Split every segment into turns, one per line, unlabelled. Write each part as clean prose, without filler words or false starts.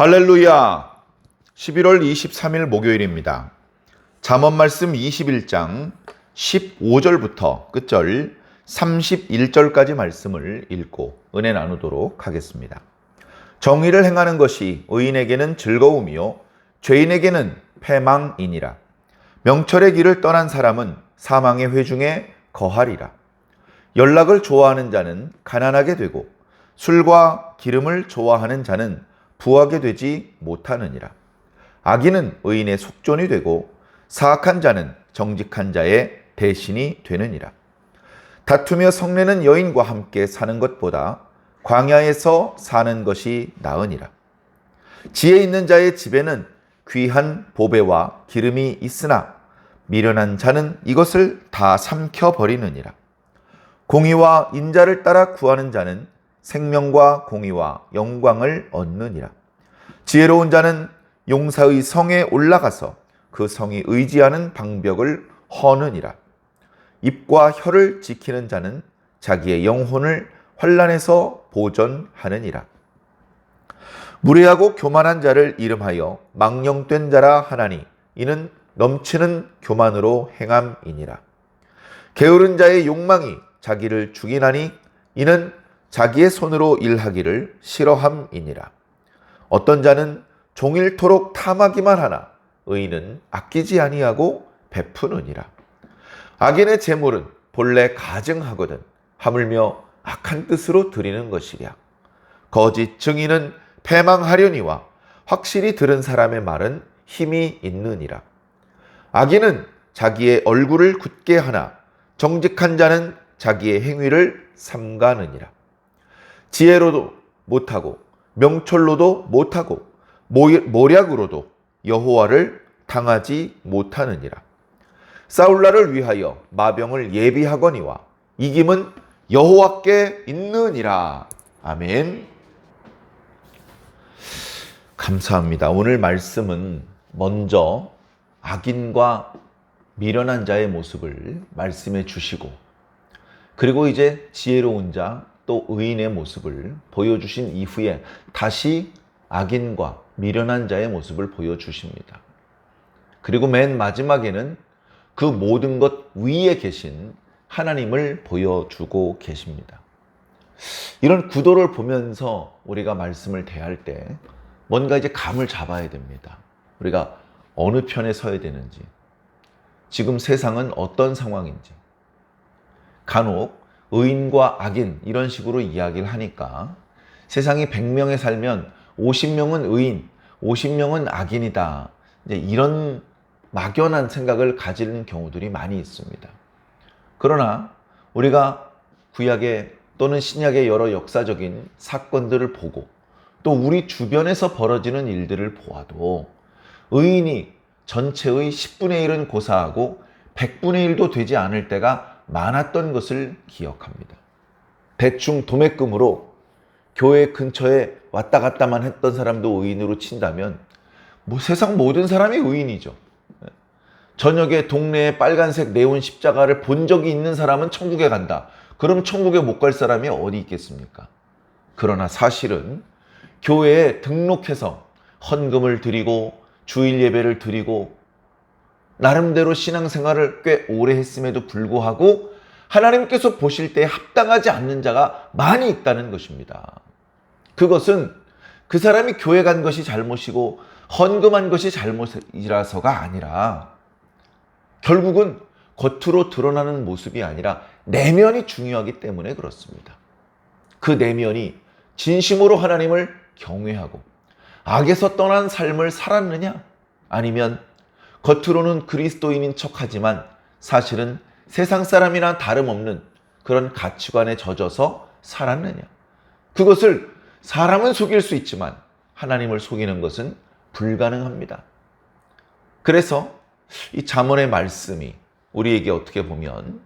할렐루야! 11월 23일 목요일입니다. 잠언 말씀 21장 15절부터 끝절 31절까지 말씀을 읽고 은혜 나누도록 하겠습니다. 정의를 행하는 것이 의인에게는 즐거움이요 죄인에게는 패망이니라. 명철의 길을 떠난 사람은 사망의 회중에 거하리라. 연락을 좋아하는 자는 가난하게 되고 술과 기름을 좋아하는 자는 부하게 되지 못하느니라. 악인은 의인의 속전이 되고 사악한 자는 정직한 자의 대신이 되느니라. 다투며 성내는 여인과 함께 사는 것보다 광야에서 사는 것이 나으니라. 지혜 있는 자의 집에는 귀한 보배와 기름이 있으나 미련한 자는 이것을 다 삼켜버리느니라. 공의와 인자를 따라 구하는 자는 생명과 공의와 영광을 얻느니라. 지혜로운 자는 용사의 성에 올라가서 그 성이 의지하는 방벽을 허느니라. 입과 혀를 지키는 자는 자기의 영혼을 환난에서 보전하느니라. 무례하고 교만한 자를 이름하여 망령된 자라 하나니 이는 넘치는 교만으로 행함이니라. 게으른 자의 욕망이 자기를 죽이나니 이는 자기의 손으로 일하기를 싫어함이니라. 어떤 자는 종일토록 탐하기만 하나 의인은 아끼지 아니하고 베푸느니라. 악인의 재물은 본래 가증하거든 하물며 악한 뜻으로 드리는 것이랴. 거짓 증인은 패망하려니와 확실히 들은 사람의 말은 힘이 있느니라. 악인은 자기의 얼굴을 굳게 하나 정직한 자는 자기의 행위를 삼가느니라. 지혜로도 못하고 명철로도 못하고 모략으로도 여호와를 당하지 못하느니라. 싸울 날을 위하여 마병을 예비하거니와 이김은 여호와께 있느니라. 아멘. 감사합니다. 오늘 말씀은 먼저 악인과 미련한 자의 모습을 말씀해 주시고 그리고 이제 지혜로운 자 또 의인의 모습을 보여주신 이후에 다시 악인과 미련한 자의 모습을 보여주십니다. 그리고 맨 마지막에는 그 모든 것 위에 계신 하나님을 보여주고 계십니다. 이런 구도를 보면서 우리가 말씀을 대할 때 뭔가 이제 감을 잡아야 됩니다. 우리가 어느 편에 서야 되는지, 지금 세상은 어떤 상황인지. 간혹 의인과 악인 이런 식으로 이야기를 하니까 세상이 100명에 살면 50명은 의인, 50명은 악인이다. 이제 이런 막연한 생각을 가지는 경우들이 많이 있습니다. 그러나 우리가 구약의 또는 신약의 여러 역사적인 사건들을 보고 또 우리 주변에서 벌어지는 일들을 보아도 의인이 전체의 10분의 1은 고사하고 100분의 1도 되지 않을 때가 많았던 것을 기억합니다. 대충 도매금으로 교회 근처에 왔다 갔다만 했던 사람도 의인으로 친다면 세상 모든 사람이 의인이죠. 저녁에 동네에 빨간색 네온 십자가를 본 적이 있는 사람은 천국에 간다. 그럼 천국에 못 갈 사람이 어디 있겠습니까? 그러나 사실은 교회에 등록해서 헌금을 드리고 주일 예배를 드리고 나름대로 신앙생활을 꽤 오래 했음에도 불구하고 하나님께서 보실 때 합당하지 않는 자가 많이 있다는 것입니다. 그것은 그 사람이 교회 간 것이 잘못이고 헌금한 것이 잘못이라서가 아니라 결국은 겉으로 드러나는 모습이 아니라 내면이 중요하기 때문에 그렇습니다. 그 내면이 진심으로 하나님을 경외하고 악에서 떠난 삶을 살았느냐? 아니면 겉으로는 그리스도인인 척하지만 사실은 세상 사람이나 다름없는 그런 가치관에 젖어서 살았느냐? 그것을 사람은 속일 수 있지만 하나님을 속이는 것은 불가능합니다. 그래서 이 잠언의 말씀이 우리에게 어떻게 보면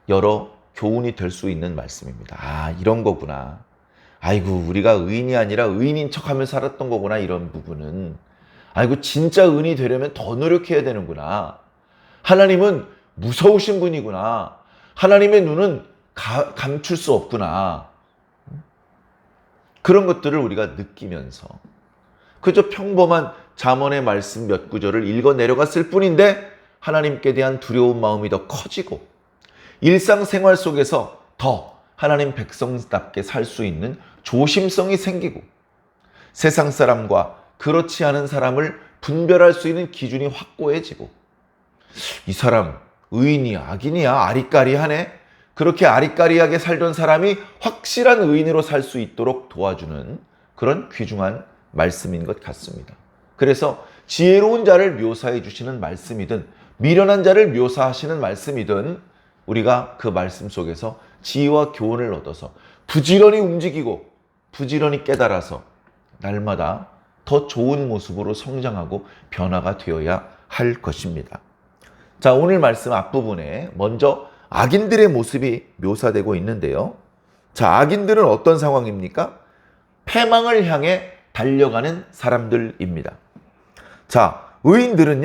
여러 교훈이 될 수 있는 말씀입니다. 아, 이런 거구나. 아이고, 우리가 의인이 아니라 의인인 척하며 살았던 거구나. 이런 부분은 아이고, 진짜 의인이 되려면 더 노력해야 되는구나. 하나님은 무서우신 분이구나. 하나님의 눈은 감출 수 없구나. 그런 것들을 우리가 느끼면서 그저 평범한 잠언의 말씀 몇 구절을 읽어 내려갔을 뿐인데 하나님께 대한 두려운 마음이 더 커지고 일상생활 속에서 더 하나님 백성답게 살 수 있는 조심성이 생기고 세상 사람과 그렇지 않은 사람을 분별할 수 있는 기준이 확고해지고 이 사람 의인이야 악인이야 아리까리하네, 그렇게 아리까리하게 살던 사람이 확실한 의인으로 살 수 있도록 도와주는 그런 귀중한 말씀인 것 같습니다. 그래서 지혜로운 자를 묘사해 주시는 말씀이든 미련한 자를 묘사하시는 말씀이든 우리가 그 말씀 속에서 지혜와 교훈을 얻어서 부지런히 움직이고 부지런히 깨달아서 날마다 더 좋은 모습으로 성장하고 변화가 되어야 할 것입니다. 자, 오늘 말씀 앞부분에 먼저 악인들의 모습이 묘사되고 있는데요. 자, 악인들은 어떤 상황입니까? 패망을 향해 달려가는 사람들입니다. 자, 의인들은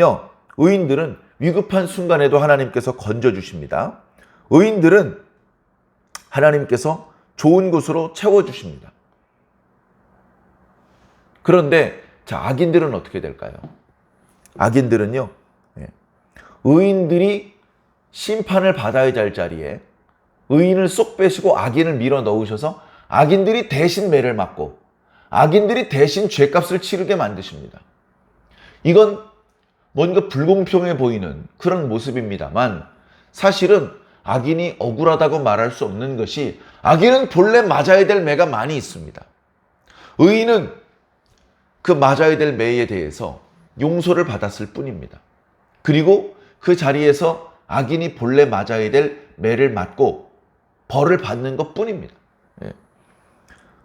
위급한 순간에도 하나님께서 건져주십니다. 의인들은 하나님께서 좋은 곳으로 채워주십니다. 그런데 자, 악인들은 어떻게 될까요? 악인들은요, 의인들이 심판을 받아야 할 자리에 의인을 쏙 빼시고 악인을 밀어 넣으셔서 악인들이 대신 매를 맞고 악인들이 대신 죄값을 치르게 만드십니다. 이건 뭔가 불공평해 보이는 그런 모습입니다만 사실은 악인이 억울하다고 말할 수 없는 것이 악인은 본래 맞아야 될 매가 많이 있습니다. 의인은 그 맞아야 될 매에 대해서 용서를 받았을 뿐입니다. 그리고 그 자리에서 악인이 본래 맞아야 될 매를 맞고 벌을 받는 것 뿐입니다.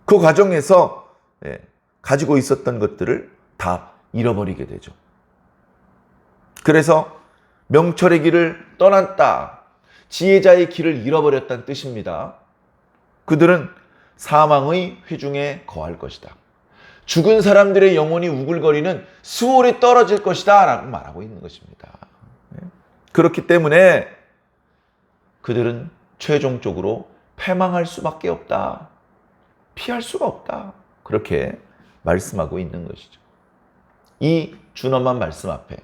그 과정에서 가지고 있었던 것들을 다 잃어버리게 되죠. 그래서 명철의 길을 떠났다, 지혜자의 길을 잃어버렸다는 뜻입니다. 그들은 사망의 회중에 거할 것이다. 죽은 사람들의 영혼이 우글거리는 수월에 떨어질 것이다 라고 말하고 있는 것입니다. 그렇기 때문에 그들은 최종적으로 패망할 수밖에 없다, 피할 수가 없다, 그렇게 말씀하고 있는 것이죠. 이 준엄한 말씀 앞에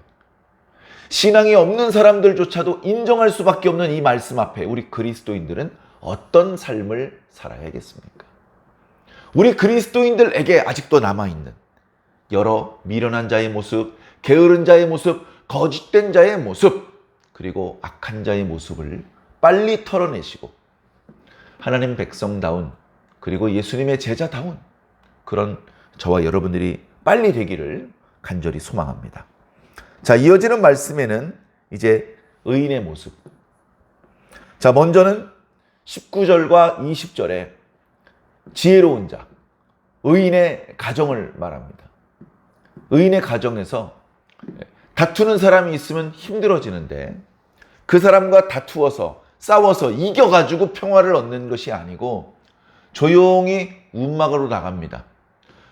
신앙이 없는 사람들조차도 인정할 수밖에 없는 이 말씀 앞에 우리 그리스도인들은 어떤 삶을 살아야겠습니까? 우리 그리스도인들에게 아직도 남아있는 여러 미련한 자의 모습, 게으른 자의 모습, 거짓된 자의 모습, 그리고 악한 자의 모습을 빨리 털어내시고 하나님 백성다운 그리고 예수님의 제자다운 그런 저와 여러분들이 빨리 되기를 간절히 소망합니다. 자, 이어지는 말씀에는 이제 의인의 모습. 자, 먼저는 19절과 20절에 지혜로운 자, 의인의 가정을 말합니다. 의인의 가정에서 다투는 사람이 있으면 힘들어지는데 그 사람과 다투어서 싸워서 이겨가지고 평화를 얻는 것이 아니고 조용히 움막으로 나갑니다.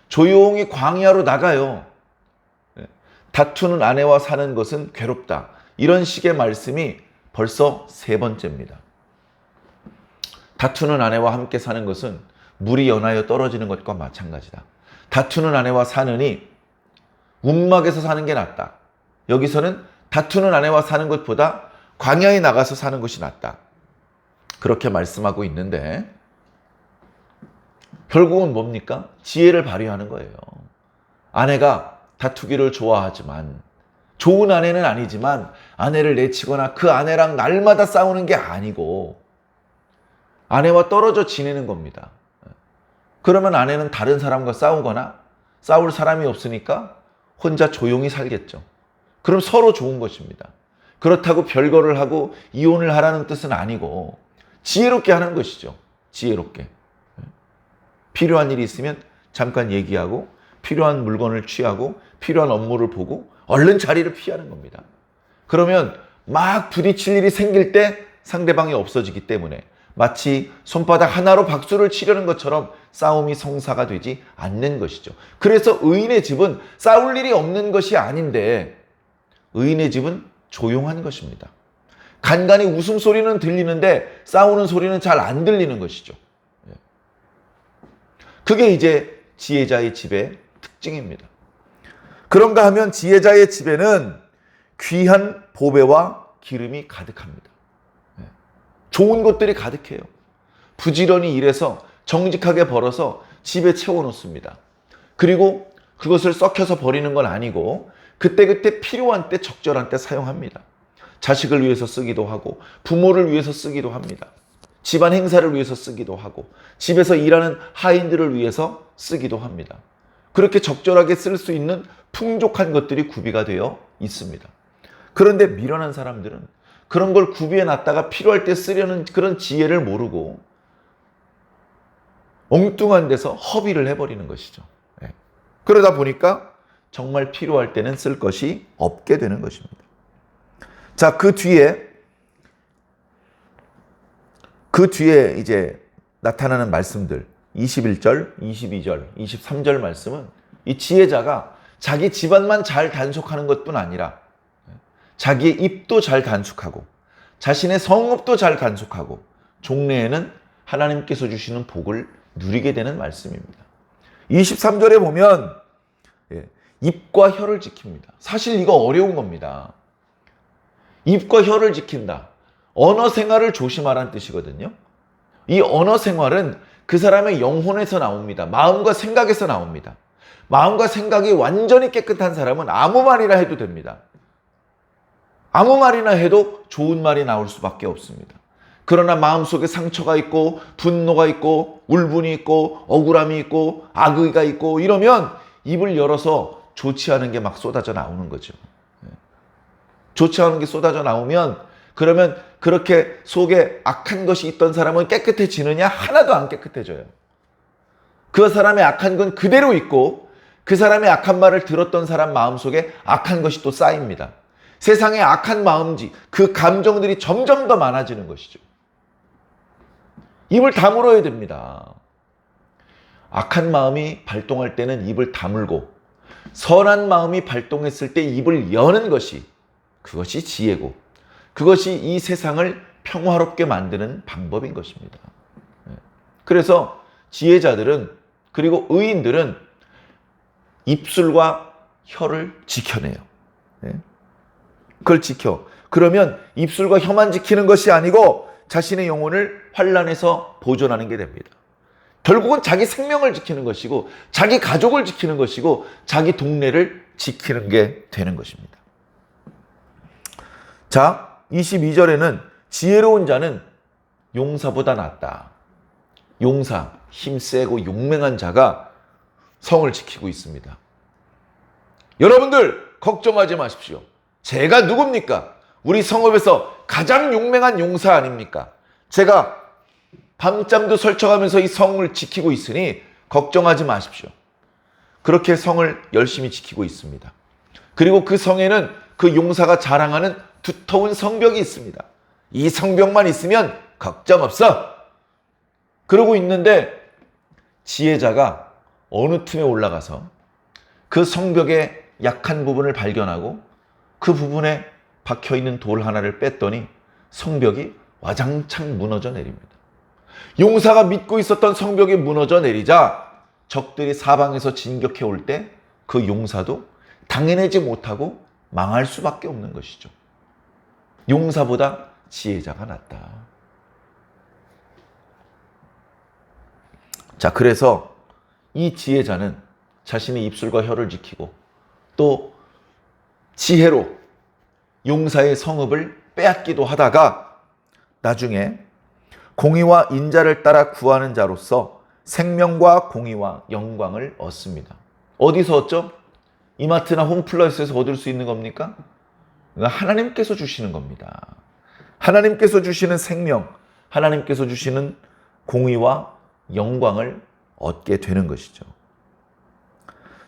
조용히 광야로 나가요. 다투는 아내와 사는 것은 괴롭다. 이런 식의 말씀이 벌써 3번째입니다. 다투는 아내와 함께 사는 것은 물이 연하여 떨어지는 것과 마찬가지다. 다투는 아내와 사느니 움막에서 사는 게 낫다. 여기서는 다투는 아내와 사는 것보다 광야에 나가서 사는 것이 낫다. 그렇게 말씀하고 있는데 결국은 뭡니까? 지혜를 발휘하는 거예요. 아내가 다투기를 좋아하지만 좋은 아내는 아니지만 아내를 내치거나 그 아내랑 날마다 싸우는 게 아니고 아내와 떨어져 지내는 겁니다. 그러면 아내는 다른 사람과 싸우거나 싸울 사람이 없으니까 혼자 조용히 살겠죠. 그럼 서로 좋은 것입니다. 그렇다고 별거를 하고 이혼을 하라는 뜻은 아니고 지혜롭게 하는 것이죠. 지혜롭게. 필요한 일이 있으면 잠깐 얘기하고 필요한 물건을 취하고 필요한 업무를 보고 얼른 자리를 피하는 겁니다. 그러면 막 부딪힐 일이 생길 때 상대방이 없어지기 때문에 마치 손바닥 하나로 박수를 치려는 것처럼 싸움이 성사가 되지 않는 것이죠. 그래서 의인의 집은 싸울 일이 없는 것이 아닌데 의인의 집은 조용한 것입니다. 간간히 웃음소리는 들리는데 싸우는 소리는 잘 안 들리는 것이죠. 그게 이제 지혜자의 집의 특징입니다. 그런가 하면 지혜자의 집에는 귀한 보배와 기름이 가득합니다. 좋은 것들이 가득해요. 부지런히 일해서 정직하게 벌어서 집에 채워놓습니다. 그리고 그것을 썩혀서 버리는 건 아니고 그때그때 필요한 때 적절한 때 사용합니다. 자식을 위해서 쓰기도 하고 부모를 위해서 쓰기도 합니다. 집안 행사를 위해서 쓰기도 하고 집에서 일하는 하인들을 위해서 쓰기도 합니다. 그렇게 적절하게 쓸 수 있는 풍족한 것들이 구비가 되어 있습니다. 그런데 미련한 사람들은 그런 걸 구비해 놨다가 필요할 때 쓰려는 그런 지혜를 모르고 엉뚱한 데서 허비를 해버리는 것이죠. 그러다 보니까 정말 필요할 때는 쓸 것이 없게 되는 것입니다. 자, 그 뒤에 이제 나타나는 말씀들 21절, 22절, 23절 말씀은 이 지혜자가 자기 집안만 잘 단속하는 것뿐 아니라 자기의 입도 잘 단속하고 자신의 성읍도 잘 단속하고 종래에는 하나님께서 주시는 복을 누리게 되는 말씀입니다. 23절에 보면 입과 혀를 지킵니다. 사실 이거 어려운 겁니다. 입과 혀를 지킨다. 언어 생활을 조심하라는 뜻이거든요. 이 언어 생활은 그 사람의 영혼에서 나옵니다. 마음과 생각에서 나옵니다. 마음과 생각이 완전히 깨끗한 사람은 아무 말이나 해도 됩니다. 아무 말이나 해도 좋은 말이 나올 수밖에 없습니다. 그러나 마음속에 상처가 있고 분노가 있고 울분이 있고 억울함이 있고 악의가 있고 이러면 입을 열어서 좋지 않은 게 막 쏟아져 나오는 거죠. 좋지 않은 게 쏟아져 나오면 그러면 그렇게 속에 악한 것이 있던 사람은 깨끗해지느냐? 하나도 안 깨끗해져요. 그 사람의 악한 건 그대로 있고 그 사람의 악한 말을 들었던 사람 마음속에 악한 것이 또 쌓입니다. 세상의 악한 마음지, 그 감정들이 점점 더 많아지는 것이죠. 입을 다물어야 됩니다. 악한 마음이 발동할 때는 입을 다물고 선한 마음이 발동했을 때 입을 여는 것이 그것이 지혜고 그것이 이 세상을 평화롭게 만드는 방법인 것입니다. 그래서 지혜자들은 그리고 의인들은 입술과 혀를 지켜내요. 그걸 지켜. 그러면 입술과 혀만 지키는 것이 아니고 자신의 영혼을 환난에서 보존하는 게 됩니다. 결국은 자기 생명을 지키는 것이고 자기 가족을 지키는 것이고 자기 동네를 지키는 게 되는 것입니다. 자, 22절에는 지혜로운 자는 용사보다 낫다. 용사, 힘세고 용맹한 자가 성을 지키고 있습니다. 여러분들 걱정하지 마십시오. 제가 누굽니까? 우리 성읍에서 가장 용맹한 용사 아닙니까? 제가 밤잠도 설쳐가면서 이 성을 지키고 있으니 걱정하지 마십시오. 그렇게 성을 열심히 지키고 있습니다. 그리고 그 성에는 그 용사가 자랑하는 두터운 성벽이 있습니다. 이 성벽만 있으면 걱정 없어. 그러고 있는데 지혜자가 어느 틈에 올라가서 그 성벽의 약한 부분을 발견하고 그 부분에 박혀있는 돌 하나를 뺐더니 성벽이 와장창 무너져 내립니다. 용사가 믿고 있었던 성벽이 무너져 내리자 적들이 사방에서 진격해 올 때 그 용사도 당해내지 못하고 망할 수밖에 없는 것이죠. 용사보다 지혜자가 낫다. 자, 그래서 이 지혜자는 자신의 입술과 혀를 지키고 또 지혜로 용사의 성읍을 빼앗기도 하다가 나중에 공의와 인자를 따라 구하는 자로서 생명과 공의와 영광을 얻습니다. 어디서 얻죠? 이마트나 홈플러스에서 얻을 수 있는 겁니까? 하나님께서 주시는 겁니다. 하나님께서 주시는 생명, 하나님께서 주시는 공의와 영광을 얻게 되는 것이죠.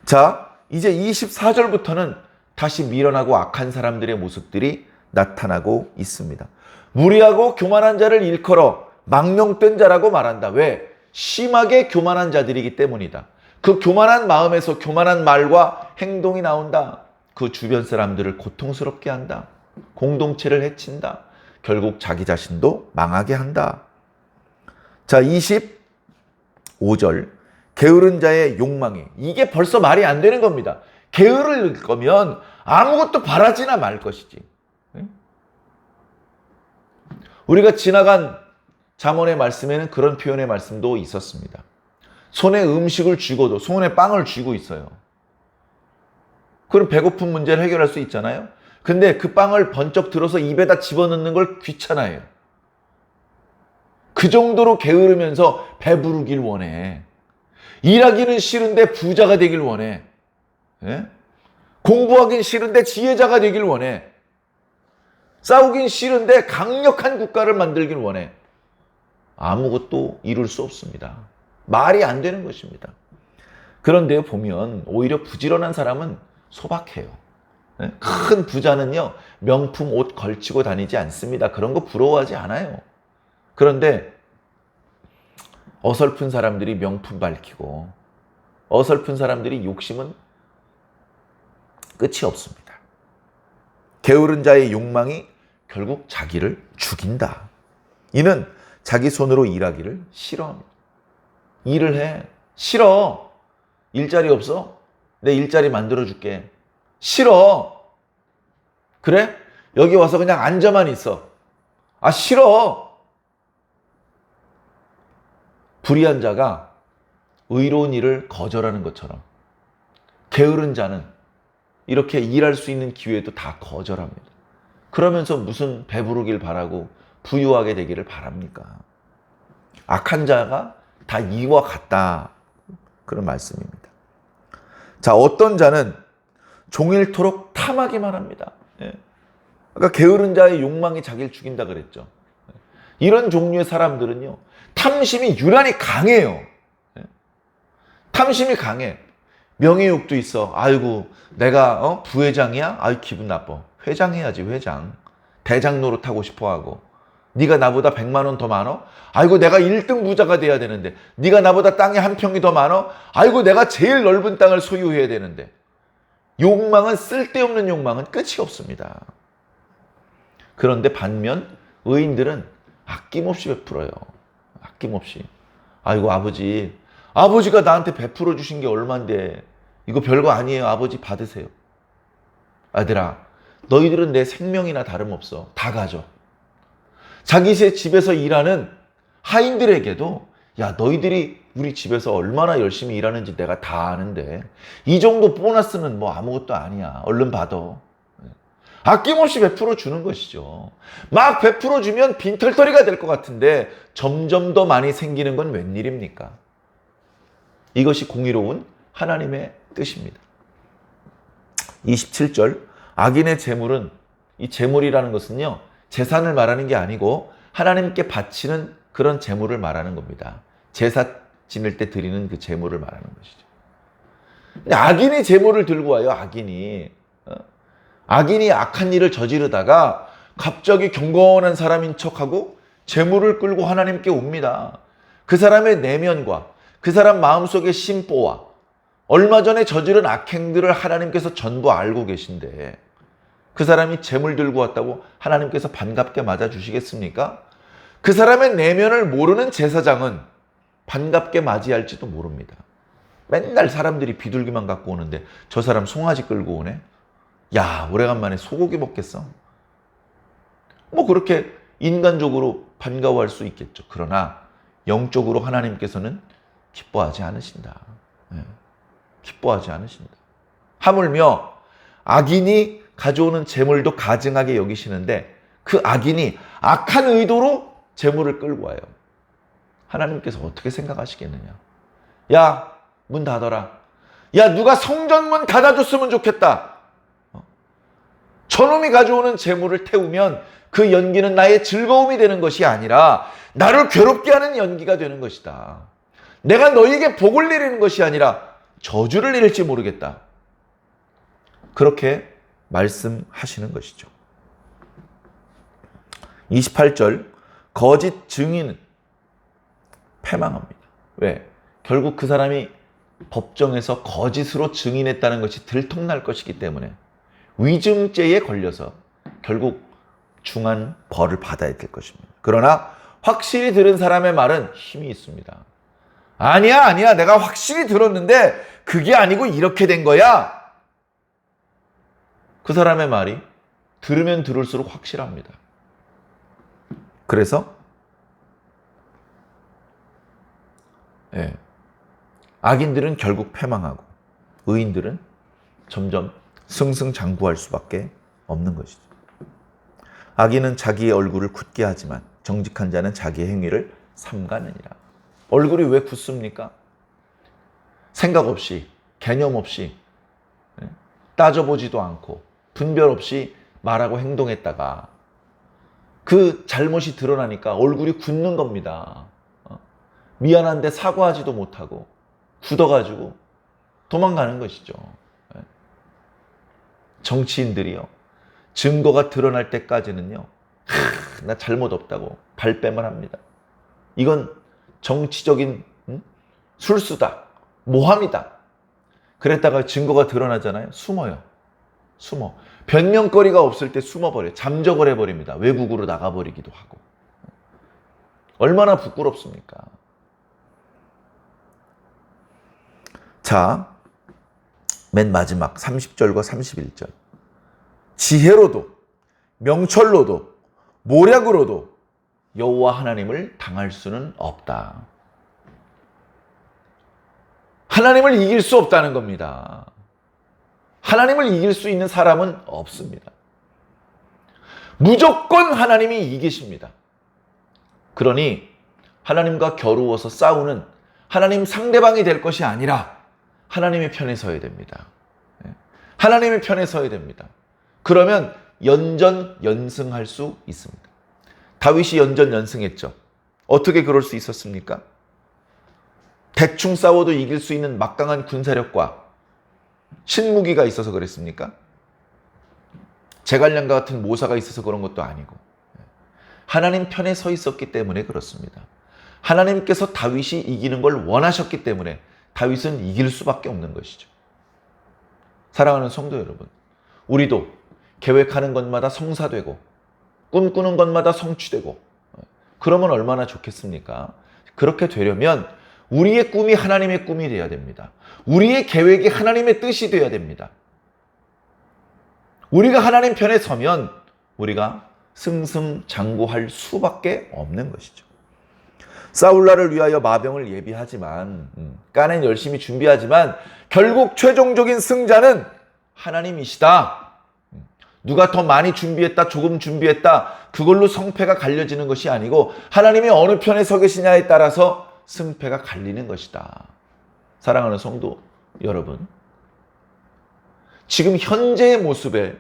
자, 이제 24절부터는 다시 미련하고 악한 사람들의 모습들이 나타나고 있습니다. 무리하고 교만한 자를 일컬어 망령된 자라고 말한다. 왜? 심하게 교만한 자들이기 때문이다. 그 교만한 마음에서 교만한 말과 행동이 나온다. 그 주변 사람들을 고통스럽게 한다. 공동체를 해친다. 결국 자기 자신도 망하게 한다. 자, 25절. 게으른 자의 욕망이. 이게 벌써 말이 안 되는 겁니다. 게으를 낼 거면 아무것도 바라지나 말 것이지. 우리가 지나간 잠언의 말씀에는 그런 표현의 말씀도 있었습니다. 손에 음식을 쥐고도 손에 빵을 쥐고 있어요. 그럼 배고픈 문제를 해결할 수 있잖아요. 근데 그 빵을 번쩍 들어서 입에다 집어넣는 걸 귀찮아해요. 그 정도로 게으르면서 배부르길 원해. 일하기는 싫은데 부자가 되길 원해. 예? 공부하긴 싫은데 지혜자가 되길 원해. 싸우긴 싫은데 강력한 국가를 만들길 원해. 아무것도 이룰 수 없습니다. 말이 안 되는 것입니다. 그런데 보면 오히려 부지런한 사람은 소박해요. 큰 부자는요, 명품 옷 걸치고 다니지 않습니다. 그런 거 부러워하지 않아요. 그런데 어설픈 사람들이 명품 밝히고 어설픈 사람들이 욕심은 끝이 없습니다. 게으른 자의 욕망이 결국 자기를 죽인다. 이는 자기 손으로 일하기를 싫어합니다. 일을 해. 싫어. 일자리 없어? 내 일자리 만들어줄게. 싫어. 그래? 여기 와서 그냥 앉아만 있어. 아, 싫어. 불의한 자가 의로운 일을 거절하는 것처럼 게으른 자는 이렇게 일할 수 있는 기회도 다 거절합니다. 그러면서 무슨 배부르길 바라고 부유하게 되기를 바랍니까? 악한 자가 다 이와 같다. 그런 말씀입니다. 자, 어떤 자는 종일토록 탐하기만 합니다. 예. 아까 게으른 자의 욕망이 자기를 죽인다 그랬죠. 이런 종류의 사람들은요, 탐심이 유난히 강해요. 예. 탐심이 강해. 명예욕도 있어. 아이고, 내가 부회장이야? 아이, 기분 나빠. 회장해야지, 회장. 대장 노릇하고 싶어하고. 네가 나보다 100만 원 더 많어? 아이고, 내가 1등 부자가 돼야 되는데. 네가 나보다 땅이 한 평이 더 많어? 아이고, 내가 제일 넓은 땅을 소유해야 되는데. 욕망은, 쓸데없는 욕망은 끝이 없습니다. 그런데 반면 의인들은 아낌없이 베풀어요. 아낌없이. 아이고, 아버지가 나한테 베풀어 주신 게 얼만데 이거 별거 아니에요. 아버지 받으세요. 아들아, 너희들은 내 생명이나 다름없어. 다 가져. 자기 집에서 일하는 하인들에게도, 야, 너희들이 우리 집에서 얼마나 열심히 일하는지 내가 다 아는데 이 정도 보너스는 뭐 아무것도 아니야. 얼른 받아. 아낌없이 베풀어 주는 것이죠. 막 베풀어 주면 빈털터리가 될 것 같은데 점점 더 많이 생기는 건 웬일입니까? 이것이 공의로운 하나님의 뜻입니다. 27절, 악인의 재물은, 이 재물이라는 것은요, 재산을 말하는 게 아니고 하나님께 바치는 그런 재물을 말하는 겁니다. 제사 지낼 때 드리는 그 재물을 말하는 것이죠. 근데 악인이 재물을 들고 와요. 악인이 악한 일을 저지르다가 갑자기 경건한 사람인 척하고 재물을 끌고 하나님께 옵니다. 그 사람의 내면과 그 사람 마음속의 심보와 얼마 전에 저지른 악행들을 하나님께서 전부 알고 계신데 그 사람이 재물 들고 왔다고 하나님께서 반갑게 맞아주시겠습니까? 그 사람의 내면을 모르는 제사장은 반갑게 맞이할지도 모릅니다. 맨날 사람들이 비둘기만 갖고 오는데 저 사람 송아지 끌고 오네? 야, 오래간만에 소고기 먹겠어? 뭐 그렇게 인간적으로 반가워할 수 있겠죠. 그러나 영적으로 하나님께서는 기뻐하지 않으신다. 기뻐하지 않으신다. 하물며 악인이 가져오는 재물도 가증하게 여기시는데 그 악인이 악한 의도로 재물을 끌고 와요. 하나님께서 어떻게 생각하시겠느냐. 야, 문 닫아라. 야, 누가 성전문 닫아줬으면 좋겠다. 저놈이 가져오는 재물을 태우면 그 연기는 나의 즐거움이 되는 것이 아니라 나를 괴롭게 하는 연기가 되는 것이다. 내가 너희에게 복을 내리는 것이 아니라 저주를 내릴지 모르겠다. 그렇게 말씀하시는 것이죠. 28절, 거짓 증인은 패망합니다. 왜? 결국 그 사람이 법정에서 거짓으로 증인했다는 것이 들통날 것이기 때문에 위증죄에 걸려서 결국 중한 벌을 받아야 될 것입니다. 그러나 확실히 들은 사람의 말은 힘이 있습니다. 아니야, 내가 확실히 들었는데 그게 아니고 이렇게 된 거야. 그 사람의 말이 들으면 들을수록 확실합니다. 그래서 악인들은 결국 패망하고 의인들은 점점 승승장구할 수밖에 없는 것이죠. 악인은 자기의 얼굴을 굳게 하지만 정직한 자는 자기의 행위를 삼가느니라. 얼굴이 왜 굳습니까? 생각 없이, 개념 없이, 따져보지도 않고 분별 없이 말하고 행동했다가 그 잘못이 드러나니까 얼굴이 굳는 겁니다. 미안한데 사과하지도 못하고 굳어가지고 도망가는 것이죠. 정치인들이요, 증거가 드러날 때까지는요, 나 잘못 없다고 발뺌을 합니다. 이건 정치적인 술수다, 모함이다. 그랬다가 증거가 드러나잖아요. 숨어요. 숨어. 변명거리가 없을 때 숨어버려요. 잠적을 해버립니다. 외국으로 나가버리기도 하고. 얼마나 부끄럽습니까? 자, 맨 마지막 30절과 31절. 지혜로도 명철로도 모략으로도 여호와 하나님을 당할 수는 없다. 하나님을 이길 수 없다는 겁니다. 하나님을 이길 수 있는 사람은 없습니다. 무조건 하나님이 이기십니다. 그러니 하나님과 겨루어서 싸우는 하나님 상대방이 될 것이 아니라 하나님의 편에 서야 됩니다. 하나님의 편에 서야 됩니다. 그러면 연전연승할 수 있습니다. 다윗이 연전연승했죠. 어떻게 그럴 수 있었습니까? 대충 싸워도 이길 수 있는 막강한 군사력과 신무기가 있어서 그랬습니까? 제갈량과 같은 모사가 있어서 그런 것도 아니고 하나님 편에 서 있었기 때문에 그렇습니다. 하나님께서 다윗이 이기는 걸 원하셨기 때문에 다윗은 이길 수밖에 없는 것이죠. 사랑하는 성도 여러분, 우리도 계획하는 것마다 성사되고 꿈꾸는 것마다 성취되고 그러면 얼마나 좋겠습니까? 그렇게 되려면 우리의 꿈이 하나님의 꿈이 되어야 됩니다. 우리의 계획이 하나님의 뜻이 되어야 됩니다. 우리가 하나님 편에 서면 우리가 승승장구할 수밖에 없는 것이죠. 사울라를 위하여 마병을 예비하지만 까낸 열심히 준비하지만 결국 최종적인 승자는 하나님이시다. 누가 더 많이 준비했다, 조금 준비했다, 그걸로 성패가 갈려지는 것이 아니고 하나님이 어느 편에 서 계시냐에 따라서 승패가 갈리는 것이다. 사랑하는 성도 여러분, 지금 현재의 모습에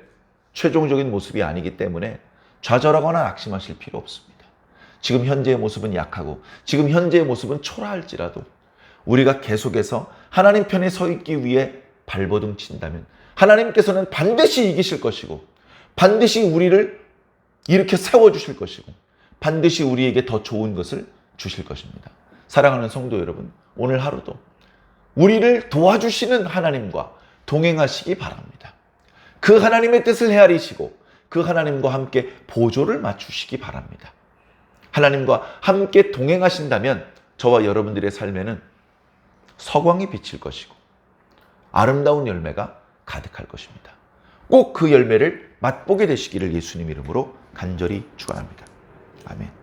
최종적인 모습이 아니기 때문에 좌절하거나 낙심하실 필요 없습니다. 지금 현재의 모습은 약하고 지금 현재의 모습은 초라할지라도 우리가 계속해서 하나님 편에 서 있기 위해 발버둥 친다면 하나님께서는 반드시 이기실 것이고 반드시 우리를 이렇게 세워주실 것이고 반드시 우리에게 더 좋은 것을 주실 것입니다. 사랑하는 성도 여러분, 오늘 하루도 우리를 도와주시는 하나님과 동행하시기 바랍니다. 그 하나님의 뜻을 헤아리시고 그 하나님과 함께 보조를 맞추시기 바랍니다. 하나님과 함께 동행하신다면 저와 여러분들의 삶에는 서광이 비칠 것이고 아름다운 열매가 가득할 것입니다. 꼭 그 열매를 맛보게 되시기를 예수님 이름으로 간절히 축원합니다. 아멘.